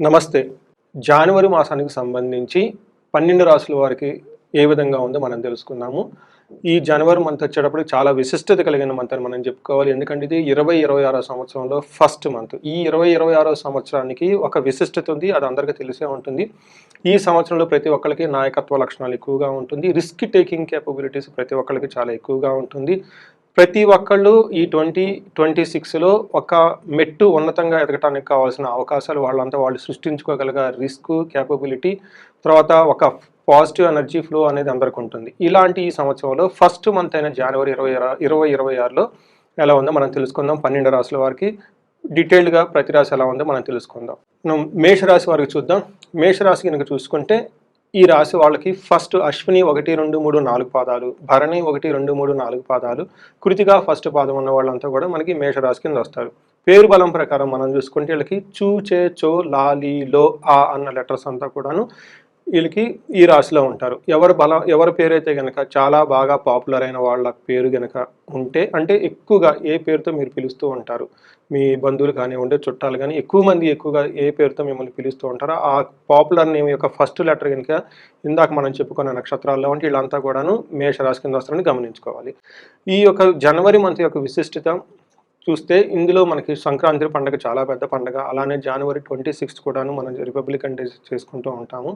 నమస్తే. జనవరి మాసానికి సంబంధించి 12 రాసుల వారికి ఏ విధంగా ఉందో మనం తెలుసుకుందాము. ఈ జనవరి మంత్ వచ్చేటప్పటికి చాలా విశిష్టత కలిగిన మంత్ అని మనం చెప్పుకోవాలి. ఎందుకంటే ఇది 2026 సంవత్సరంలో ఫస్ట్ మంత్. ఈ 2026 సంవత్సరానికి ఒక విశిష్టత ఉంది. అది అందరికీ తెలిసే ఉంటుంది. ఈ సంవత్సరంలో ప్రతి ఒక్కరికి నాయకత్వ లక్షణాలు ఎక్కువగా ఉంటుంది. రిస్క్ టేకింగ్ కేపబిలిటీస్ ప్రతి ఒక్కరికి చాలా ఎక్కువగా ఉంటుంది. ప్రతి ఒక్కళ్ళు ఈ 2026లో ఒక మెట్టు ఉన్నతంగా ఎదగటానికి కావాల్సిన అవకాశాలు వాళ్ళంతా వాళ్ళు సృష్టించుకోగలిగే రిస్క్ కేపబిలిటీ, తర్వాత ఒక పాజిటివ్ ఎనర్జీ ఫ్లో అనేది అందరికి ఉంటుంది. ఇలాంటి ఈ సంవత్సరంలో ఫస్ట్ మంత్ అయిన జనవరి 2026లో ఎలా ఉందో మనం తెలుసుకుందాం. 12 రాశుల వారికి డీటెయిల్డ్గా ప్రతి రాశి ఎలా ఉందో మనం తెలుసుకుందాం. మనం మేషరాశి వారికి చూద్దాం. మేషరాశి కనుక చూసుకుంటే ఈ రాశి వాళ్ళకి ఫస్ట్ అశ్విని 1, 2, 3, 4 పాదాలు, భరణి 1, 2, 3, 4 పాదాలు, కృతిక ఫస్ట్ పాదం ఉన్న వాళ్ళంతా కూడా మనకి మేషరాశి కింద వస్తారు. పేరు బలం ప్రకారం మనం చూసుకుంటే వీళ్ళకి చూ, చే, చో, లా, లీ, లో, ఆ అన్న లెటర్స్ అంతా కూడాను వీళ్ళకి ఈ రాశిలో ఉంటారు. ఎవరి పేరు అయితే కనుక చాలా బాగా పాపులర్ అయిన వాళ్ళ పేరు కనుక ఉంటే, అంటే ఎక్కువగా ఏ పేరుతో మీరు పిలుస్తూ ఉంటారు, మీ బంధువులు కానివ్వండి, చుట్టాలు కానీ ఎక్కువగా ఏ పేరుతో మిమ్మల్ని పిలుస్తూ ఉంటారో ఆ పాపులర్ నేమ్ యొక్క ఫస్ట్ లెటర్ కనుక ఇందాక మనం చెప్పుకున్న నక్షత్రాల్లో ఉంటే వీళ్ళంతా కూడాను మేషరాశి కింద వస్తారని గమనించుకోవాలి. ఈ యొక్క జనవరి మంత్ యొక్క విశిష్టత చూస్తే ఇందులో మనకి సంక్రాంతి పండుగ చాలా పెద్ద పండుగ. అలానే జనవరి 26 కూడాను మనం రిపబ్లికన్ డే చేసుకుంటూ ఉంటాము.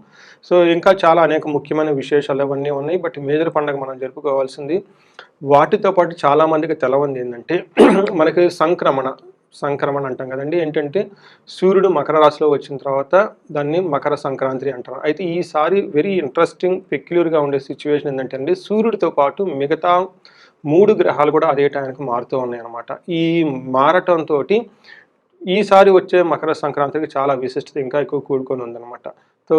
సో ఇంకా చాలా అనేక ముఖ్యమైన విశేషాలు అవన్నీ ఉన్నాయి. బట్ మేజర్ పండుగ మనం జరుపుకోవాల్సింది. వాటితో పాటు చాలామందికి తెలవంది ఏంటంటే మనకి సంక్రమణ అంటాం కదండి. ఏంటంటే సూర్యుడు మకర రాశిలో వచ్చిన తర్వాత దాన్ని మకర సంక్రాంతి అంటారు. అయితే ఈసారి వెరీ ఇంట్రెస్టింగ్ పెక్యులర్గా ఉండే సిచ్యువేషన్ ఏంటంటే అండి, సూర్యుడితో పాటు మిగతా 3 గ్రహాలు కూడా అదే టైంకి మారుతూ ఉన్నాయి అన్నమాట. ఈ మారటంతో ఈసారి వచ్చే మకర సంక్రాంతికి చాలా విశిష్టత ఇంకా ఎక్కువ కూడుకొని ఉందన్నమాట. సో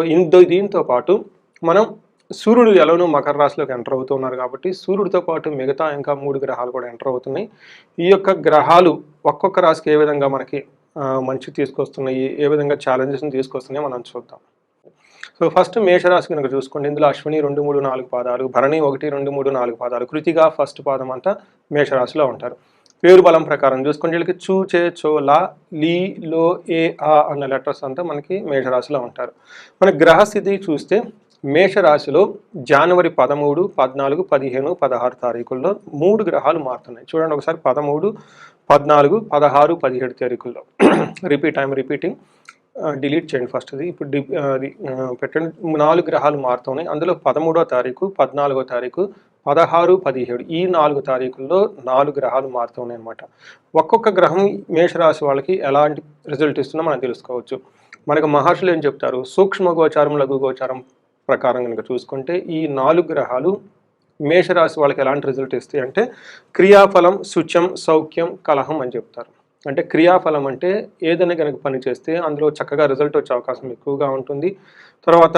దీంతో పాటు మనం సూర్యుడు ఎలానో మకర రాశిలోకి ఎంటర్ అవుతున్నారు కాబట్టి సూర్యుడితో పాటు మిగతా ఇంకా 3 గ్రహాలు కూడా ఎంటర్ అవుతున్నాయి. ఈ యొక్క గ్రహాలు ఒక్కొక్క రాశికి ఏ విధంగా మనకి మంచి తీసుకొస్తున్నాయి, ఏ విధంగా ఛాలెంజెస్ని తీసుకొస్తున్నాయి మనం చూద్దాం. సో ఫస్ట్ మేషరాశి కనుక చూసుకోండి. ఇందులో అశ్విని 2, 3, 4 పాదాలు, భరణి 1, 2, 3, 4 పాదాలు, కృతిక ఫస్ట్ పాదం అంతా మేషరాశిలో ఉంటారు. పేరు బలం ప్రకారం చూసుకుంటే వీళ్ళకి చూ, చే, చో, లా, లీ, లో, ఏ, ఆ అన్న లెటర్స్ అంతా మనకి మేషరాశిలో ఉంటారు. మన గ్రహస్థితి చూస్తే మేషరాశిలో జనవరి 13, 14, 15, 16 తారీఖుల్లో 3 గ్రహాలు మారుతున్నాయి. చూడండి ఒకసారి 13, 14, 16, 17 తారీఖుల్లో రిపీటింగ్ డిలీట్ చేయండి ఫస్ట్. అది ఇప్పుడు పెట్టండి. 4 గ్రహాలు మారుతున్నాయి. అందులో 13వ తారీఖు, 14వ తారీఖు, 16, 17 ఈ 4 తారీఖుల్లో 4 గ్రహాలు మారుతున్నాయి అనమాట. ఒక్కొక్క గ్రహం మేషరాశి వాళ్ళకి ఎలాంటి రిజల్ట్ ఇస్తుందో మనం తెలుసుకోవచ్చు. మనకు మహర్షులు ఏం చెప్తారు, సూక్ష్మ గోచారం, లఘు గోచారం ప్రకారం కనుక చూసుకుంటే ఈ 4 గ్రహాలు మేషరాశి వాళ్ళకి ఎలాంటి రిజల్ట్ ఇస్తాయి అంటే క్రియాఫలం, శుచం, సౌఖ్యం, కలహం అని చెప్తారు. అంటే క్రియాఫలం అంటే ఏదైనా కనుక పని చేస్తే అందులో చక్కగా రిజల్ట్ వచ్చే అవకాశం ఎక్కువగా ఉంటుంది. తర్వాత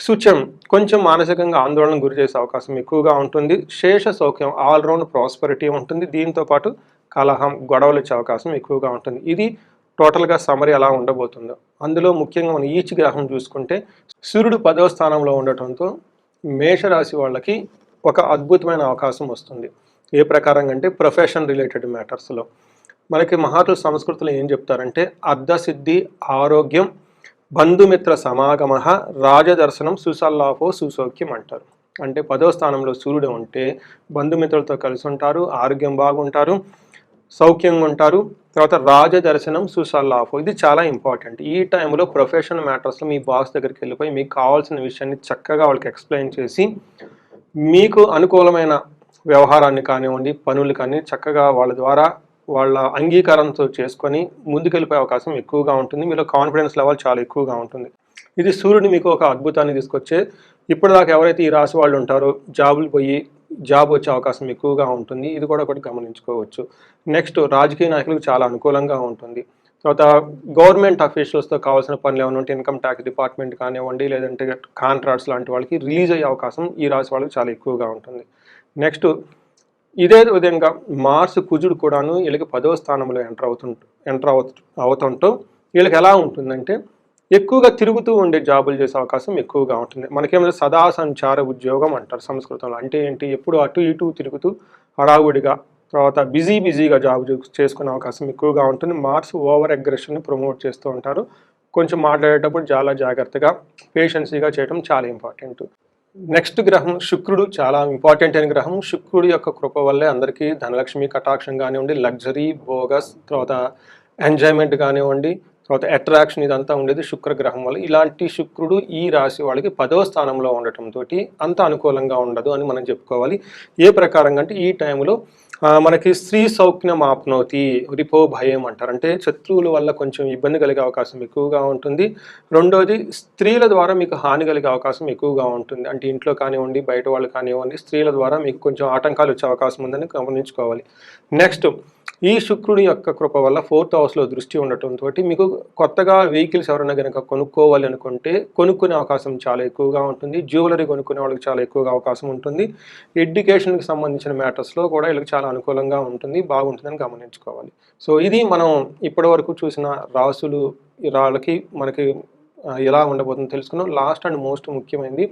శుచం కొంచెం మానసికంగా ఆందోళనకు గురి చేసే అవకాశం ఎక్కువగా ఉంటుంది. శేష సౌఖ్యం ఆల్రౌండ్ ప్రాస్పరిటీ ఉంటుంది. దీంతో పాటు కలహం, గొడవలు వచ్చే అవకాశం ఎక్కువగా ఉంటుంది. ఇది టోటల్గా సమరీ ఎలా ఉండబోతుందో. అందులో ముఖ్యంగా మనం ఈచ్ గ్రహం చూసుకుంటే సూర్యుడు 10వ స్థానంలో ఉండటంతో మేషరాశి వాళ్ళకి ఒక అద్భుతమైన అవకాశం వస్తుంది. ఏ ప్రకారంగా అంటే ప్రొఫెషన్ రిలేటెడ్ మ్యాటర్స్లో మనకి మహాత్ముల సంస్కృతిలో ఏం చెప్తారంటే అర్ధసిద్ధి, ఆరోగ్యం, బంధుమిత్ర సమాగమ, రాజదర్శనం, సుసల్లాఫో, సుసౌఖ్యం అంటారు. అంటే 10వ స్థానంలో సూర్యుడు ఉంటే బంధుమిత్రులతో కలిసి ఉంటారు, ఆరోగ్యం బాగుంటారు, సౌఖ్యంగా ఉంటారు. తర్వాత రాజదర్శనం, సుసల్లాఫో ఇది చాలా ఇంపార్టెంట్. ఈ టైంలో ప్రొఫెషనల్ మ్యాటర్స్లో మీ బాస్ దగ్గరికి వెళ్ళిపోయి మీకు కావాల్సిన విషయాన్ని చక్కగా వాళ్ళకి ఎక్స్ప్లెయిన్ చేసి మీకు అనుకూలమైన వ్యవహారాన్ని కానివ్వండి, పనులు కానీ చక్కగా వాళ్ళ ద్వారా వాళ్ళ అంగీకారంతో చేసుకొని ముందుకెళ్ళిపోయే అవకాశం ఎక్కువగా ఉంటుంది. మీలో కాన్ఫిడెన్స్ లెవెల్ చాలా ఎక్కువగా ఉంటుంది. ఇది సూర్యుడు మీకు ఒక అద్భుతాన్ని తీసుకొచ్చే, ఇప్పటిదాకా ఎవరైతే ఈ రాశి వాళ్ళు ఉంటారో జాబ్ వచ్చే అవకాశం ఎక్కువగా ఉంటుంది. ఇది కూడా ఒకటి గమనించుకోవచ్చు. నెక్స్ట్ రాజకీయ నాయకులకు చాలా అనుకూలంగా ఉంటుంది. తర్వాత గవర్నమెంట్ అఫీషియల్స్తో కావాల్సిన పనులు ఏమైనా ఉంటే ఇన్కమ్ ట్యాక్స్ డిపార్ట్మెంట్ కానివ్వండి, లేదంటే కాంట్రాక్ట్స్ లాంటి వాళ్ళకి రిలీజ్ అయ్యే అవకాశం ఈ రాశి వాళ్ళకి చాలా ఎక్కువగా ఉంటుంది. నెక్స్ట్ ఇదే విధంగా మార్స్, కుజుడు కూడాను వీళ్ళకి 10వ స్థానంలో ఎంటర్ అవుతుంటూ వీళ్ళకి ఎలా ఉంటుందంటే ఎక్కువగా తిరుగుతూ ఉండే జాబులు చేసే అవకాశం ఎక్కువగా ఉంటుంది. మనకేమైనా సదా సంచార ఉద్యోగం అంటారు సంస్కృతంలో. అంటే ఏంటి, ఎప్పుడు అటు ఇటు తిరుగుతూ హడావుడిగా తర్వాత బిజీగా జాబ్ చేసుకునే అవకాశం ఎక్కువగా ఉంటుంది. మార్స్ ఓవర్ అగ్రెషన్ని ప్రమోట్ చేస్తూ ఉంటారు. కొంచెం మాట్లాడేటప్పుడు చాలా జాగ్రత్తగా పేషెన్సీగా చేయడం చాలా ఇంపార్టెంట్. నెక్స్ట్ గ్రహం శుక్రుడు, చాలా ఇంపార్టెంట్ అయిన గ్రహం. శుక్రుడి యొక్క కృప వల్లే అందరికీ ధనలక్ష్మి కటాక్షం కానివ్వండి, లగ్జరీ, బోగస్, తర్వాత ఎంజాయ్మెంట్ కానివ్వండి, తర్వాత అట్రాక్షన్, ఇదంతా ఉండేది శుక్రగ్రహం వల్ల. ఇలాంటి శుక్రుడు ఈ రాశి వాళ్ళకి 10వ స్థానంలో ఉండటంతో అంత అనుకూలంగా ఉండదు అని మనం చెప్పుకోవాలి. ఏ ప్రకారంగా అంటే ఈ టైంలో మనకి స్త్రీ సౌఖ్యం ఆప్నోతి, రిపో భయం అంటారు. అంటే శత్రువుల వల్ల కొంచెం ఇబ్బంది కలిగే అవకాశం ఎక్కువగా ఉంటుంది. రెండోది, స్త్రీల ద్వారా మీకు హాని కలిగే అవకాశం ఎక్కువగా ఉంటుంది. అంటే ఇంట్లో కానివ్వండి, బయట వాళ్ళు కానివ్వండి, స్త్రీల ద్వారా మీకు కొంచెం ఆటంకాలు వచ్చే అవకాశం ఉందని గమనించుకోవాలి. నెక్స్ట్, ఈ శుక్రుడి యొక్క కృప వల్ల 4th హౌస్లో దృష్టి ఉండటంతో మీకు కొత్తగా వెహికల్స్ ఎవరైనా కనుక కొనుక్కోవాలి అనుకుంటే కొనుక్కునే అవకాశం చాలా ఎక్కువగా ఉంటుంది. జ్యువెలరీ కొనుక్కునే వాళ్ళకి చాలా ఎక్కువగా అవకాశం ఉంటుంది. ఎడ్యుకేషన్కి సంబంధించిన మ్యాటర్స్లో కూడా వీళ్ళకి చాలా అనుకూలంగా ఉంటుంది, బాగుంటుందని గమనించుకోవాలి. సో ఇది మనం ఇప్పటివరకు చూసిన రాసులు, వాళ్ళకి మనకి ఎలా ఉండబోతుందో తెలుసుకున్నాం. లాస్ట్ అండ్ మోస్ట్ ముఖ్యమైనది,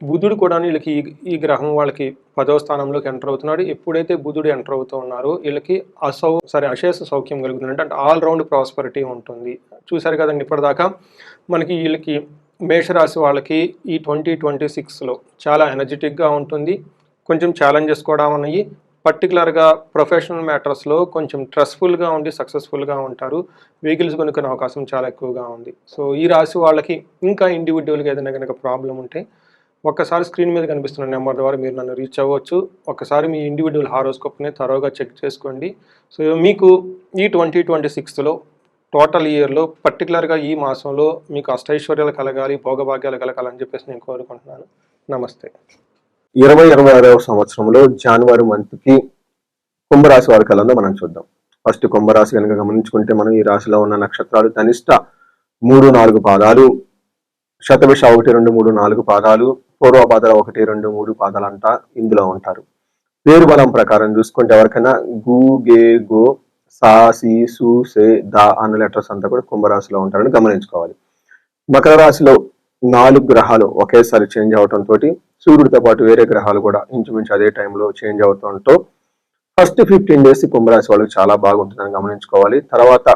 బుధుడు కూడా వీళ్ళకి ఈ గ్రహం వాళ్ళకి 10వ స్థానంలోకి ఎంటర్ అవుతున్నాడు. ఎప్పుడైతే బుధుడు ఎంటర్ అవుతూ ఉన్నారో వీళ్ళకి అశేష సౌఖ్యం కలుగుతుంది. అంటే ఆల్రౌండ్ ప్రాస్పరిటీ ఉంటుంది. చూశారు కదండి ఇప్పటిదాకా మనకి వీళ్ళకి మేషరాశి వాళ్ళకి ఈ 2026లో చాలా ఎనర్జెటిక్గా ఉంటుంది. కొంచెం ఛాలెంజెస్ కూడా ఉన్నాయి. పర్టికులర్గా ప్రొఫెషనల్ మ్యాటర్స్లో కొంచెం స్ట్రెస్ఫుల్గా ఉండి సక్సెస్ఫుల్గా ఉంటారు. వెహికల్స్ కొనుక్కునే అవకాశం చాలా ఎక్కువగా ఉంది. సో ఈ రాశి వాళ్ళకి ఇంకా ఇండివిజువల్గా ఏదైనా కనుక ప్రాబ్లం ఉంటే ఒక్కసారి స్క్రీన్ మీద కనిపిస్తున్న నెంబర్ ద్వారా మీరు నన్ను రీచ్ అవ్వచ్చు. ఒక్కసారి మీ ఇండివిజువల్ హారోస్కోప్ని తరోగా చెక్ చేసుకోండి. సో మీకు ఈ 2026లో టోటల్ ఇయర్లో పర్టికులర్గా ఈ మాసంలో మీకు అష్టైశ్వర్యాలు కలగాలి, భోగభాగ్యాలు కలగాలని చెప్పేసి నేను కోరుకుంటున్నాను. నమస్తే. 2026వ సంవత్సరంలో జనవరి మంత్కి కుంభరాశి వారి కలంలో మనం చూద్దాం. ఫస్ట్ కుంభరాశి కనుక గమనించుకుంటే మనం ఈ రాశిలో ఉన్న నక్షత్రాలు ధనిష్ట 3-4 పాదాలు, శతభిష 1-2-3-4 పాదాలు, పూర్వభాద్ర 1-2-3 పాదాలు అంట ఇందులో ఉంటారు. పేరు బలం ప్రకారం చూసుకుంటే ఎవరికైనా గు, గే, గో, సా, సి, సు, సే, దా అన్న లెటర్స్ అంతా కూడా కుంభరాశిలో ఉంటారని గమనించుకోవాలి. మకర రాశిలో 4 గ్రహాలు ఒకేసారి చేంజ్ అవడంతో సూర్యుడితో పాటు వేరే గ్రహాలు కూడా ఇంచుమించు అదే టైంలో చేంజ్ అవుతుంటో ఫస్ట్ 15 డేస్ కుంభరాశి వాళ్ళకి చాలా బాగుంటుందని గమనించుకోవాలి. తర్వాత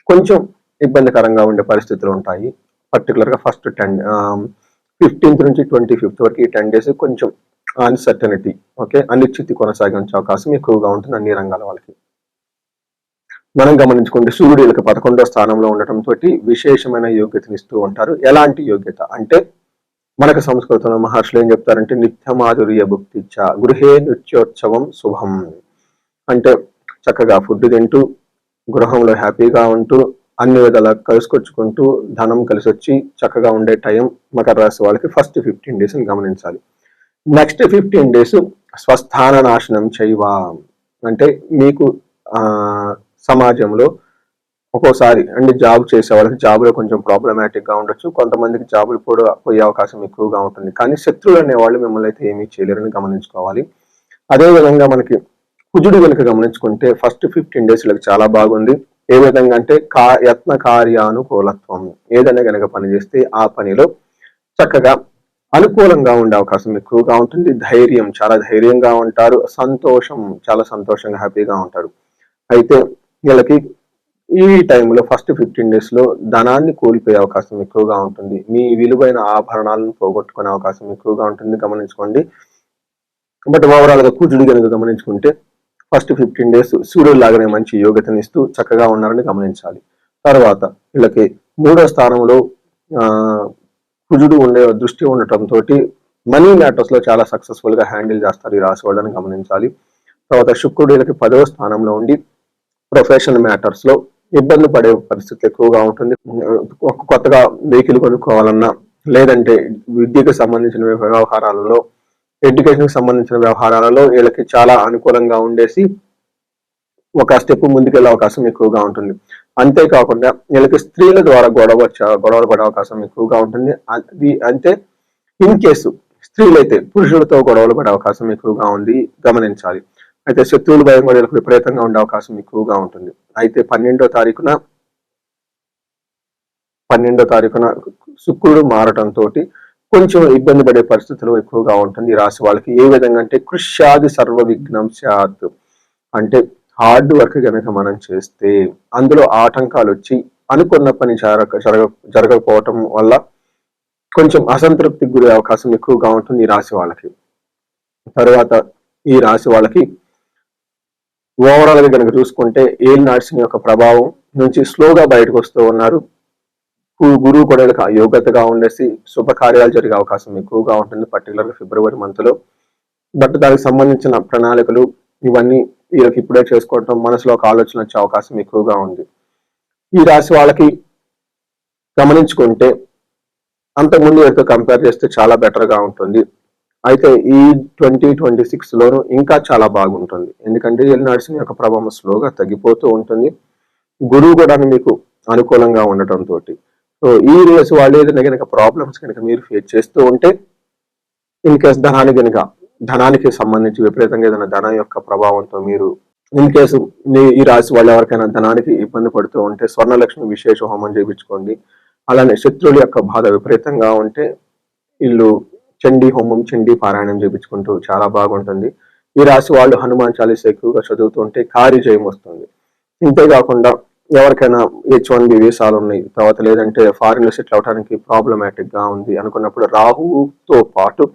కొంచెం ఇబ్బందికరంగా ఉండే పరిస్థితులు ఉంటాయి. పర్టికులర్గా ఫస్ట్ 15th నుంచి 25th వరకు ఈ 10 డేస్ కొంచెం అన్సర్టనిటీ, అనిశ్చితి కొనసాగించే అవకాశం ఎక్కువగా ఉంటుంది అన్ని రంగాల వాళ్ళకి. మనం గమనించుకుంటే సూర్యుడు వీళ్ళకి 11వ స్థానంలో ఉండటంతో విశేషమైన యోగ్యతనిస్తూ ఉంటారు. ఎలాంటి యోగ్యత అంటే మనకు సంస్కృతంలో మహర్షులు ఏం చెప్తారంటే నిత్యమాధుర్య భుక్తిచ్చ గృహే నృత్యోత్సవం శుభం. అంటే చక్కగా ఫుడ్ తింటూ గృహంలో హ్యాపీగా ఉంటూ అన్ని విధాలా కలుసుకొచ్చుకుంటూ ధనం కలిసి వచ్చి చక్కగా ఉండే టైం మకర రాశి వాళ్ళకి ఫస్ట్ 15 డేస్ అని గమనించాలి. నెక్స్ట్ 15 డేస్ స్వస్థాన నాశనం చేయవా అంటే మీకు సమాజంలో ఒక్కోసారి అంటే జాబ్ చేసే వాళ్ళకి జాబ్లో కొంచెం ప్రాబ్లమాటిక్ గా ఉండొచ్చు. కొంతమందికి జాబులు పోయే అవకాశం ఎక్కువగా ఉంటుంది. కానీ శత్రువులు అనేవాళ్ళు మిమ్మల్ని అయితే ఏమీ చేయలేరని గమనించుకోవాలి. అదేవిధంగా మనకి కుజుడు కనుక గమనించుకుంటే ఫస్ట్ 15 డేస్ వీళ్ళకి చాలా బాగుంది. ఏ విధంగా అంటే యత్న కార్యానుకూలత్వం, ఏదైనా కనుక పని చేస్తే ఆ పనిలో చక్కగా అనుకూలంగా ఉండే అవకాశం ఎక్కువగా ఉంటుంది. ధైర్యం, చాలా ధైర్యంగా ఉంటారు. సంతోషం, చాలా సంతోషంగా హ్యాపీగా ఉంటారు. అయితే వీళ్ళకి ఈ టైంలో ఫస్ట్ 15 డేస్ లో ధనాన్ని కోల్పోయే అవకాశం ఎక్కువగా ఉంటుంది. మీ విలువైన ఆభరణాలను పోగొట్టుకునే అవకాశం ఎక్కువగా ఉంటుంది, గమనించుకోండి. బట్ ఓవరాల్ గా కుజుడు కనుక గమనించుకుంటే ఫస్ట్ 15 డేస్ సూర్యుడు లాగానే మంచి యోగ్యతనిస్తూ చక్కగా ఉన్నారని గమనించాలి. తర్వాత వీళ్ళకి 3వ స్థానంలో కుజుడు ఉండే దృష్టి ఉండటంతో మనీ మ్యాటర్స్ లో చాలా సక్సెస్ఫుల్ గా హ్యాండిల్ చేస్తారు ఈ రాశి వాళ్ళని గమనించాలి. తర్వాత శుక్రుడు వీళ్ళకి 10వ స్థానంలో ఉండి ప్రొఫెషనల్ మ్యాటర్స్ లో ఇబ్బంది పడే పరిస్థితి ఎక్కువగా ఉంటుంది. కొత్తగా వెహికల్ కొనుక్కోవాలన్నా, లేదంటే విద్యకు సంబంధించిన వ్యవహారాలలో, ఎడ్యుకేషన్ కి సంబంధించిన వ్యవహారాలలో వీళ్ళకి చాలా అనుకూలంగా ఉండేసి ఒక స్టెప్ ముందుకెళ్ళే అవకాశం ఎక్కువగా ఉంటుంది. అంతేకాకుండా వీళ్ళకి స్త్రీల ద్వారా గొడవలు పడే అవకాశం ఎక్కువగా ఉంటుంది. అది అంటే ఇన్ కేసు స్త్రీలైతే పురుషులతో గొడవలు పడే అవకాశం ఎక్కువగా ఉంది, గమనించాలి. అయితే శత్రువుల భయం కూడా వీళ్ళకి విపరీతంగా ఉండే అవకాశం ఎక్కువగా ఉంటుంది. అయితే 12వ తారీఖున శుక్రుడు మారటంతో కొంచెం ఇబ్బంది పడే పరిస్థితులు ఎక్కువగా ఉంటుంది ఈ రాశి వాళ్ళకి. ఏ విధంగా అంటే కృష్యాది సర్వ విఘ్నం స్యాత్, అంటే హార్డ్ వర్క్ కనుక మనం చేస్తే అందులో ఆటంకాలు వచ్చి అనుకున్న పని జరగకపోవటం వల్ల కొంచెం అసంతృప్తికి గురే అవకాశం ఎక్కువగా ఉంటుంది ఈ రాశి వాళ్ళకి. తర్వాత ఈ రాశి వాళ్ళకి ఓవరాల్ గా కనుక చూసుకుంటే ఏలినాటి శని యొక్క ప్రభావం నుంచి స్లోగా బయటకు వస్తూ ఉన్నారు. గురువు కూడా యోగ్యతగా ఉండేసి శుభకార్యాలు జరిగే అవకాశం ఎక్కువగా ఉంటుంది, పర్టికులర్ గా ఫిబ్రవరి మంత్ లో. బట్ దానికి సంబంధించిన ప్రణాళికలు ఇవన్నీ వీళ్ళకి ఇప్పుడే చేసుకోవటం, మనసులో ఒక ఆలోచన వచ్చే అవకాశం ఎక్కువగా ఉంది. ఈ రాశి వాళ్ళకి గమనించుకుంటే అంతకుముందు వీరితో కంపేర్ చేస్తే చాలా బెటర్ గా ఉంటుంది. అయితే ఈ 2026 లోను ఇంకా చాలా బాగుంటుంది. ఎందుకంటే ఏలినాటి శని యొక్క ప్రభావం స్లోగా తగ్గిపోతూ ఉంటుంది. గురువు కూడా మీకు అనుకూలంగా ఉండటంతో. సో ఈ రాశి వాళ్ళు ఏదైనా కనుక ప్రాబ్లమ్స్ కనుక మీరు ఫేస్ చేస్తూ ఉంటే, ఇన్ కేస్ ధనానికి సంబంధించి విపరీతంగా ఏదైనా ధనం యొక్క ప్రభావంతో మీరు ఇన్ కేసు ఈ రాశి వాళ్ళు ఎవరికైనా ధనానికి ఇబ్బంది పడుతూ ఉంటే స్వర్ణలక్ష్మి విశేష హోమం చేయించుకోండి. అలానే శత్రువుల యొక్క బాధ విపరీతంగా ఉంటే వీళ్ళు చండీ హోమం, చండీ పారాయణం చేయించుకుంటూ చాలా బాగుంటుంది. ఈ రాశి వాళ్ళు హనుమాన్ చాలీస ఎక్కువగా చదువుతుంటే కార్యజయం వస్తుంది. ఇంతేకాకుండా ఎవరికైనా H1B వీసాలు ఉన్నాయి, తర్వాత లేదంటే ఫారిన్ లో సెటిల్ అవడానికి ప్రాబ్లమాటిక్ గా ఉంది అనుకున్నప్పుడు రాహుతో పాటు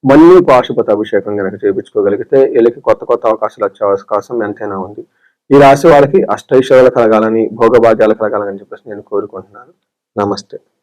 మళ్ళీ పాశుపత అభిషేకం కనుక చేయించుకోగలిగితే వీళ్ళకి కొత్త కొత్త అవకాశాలు వచ్చే అవకాశం ఎంతైనా ఉంది. ఈ రాశి వాళ్ళకి అష్టైశ్వర్యాలు కలగాలని, భోగభాగ్యాలు కలగాలని చెప్పేసి నేను కోరుకుంటున్నాను. నమస్తే.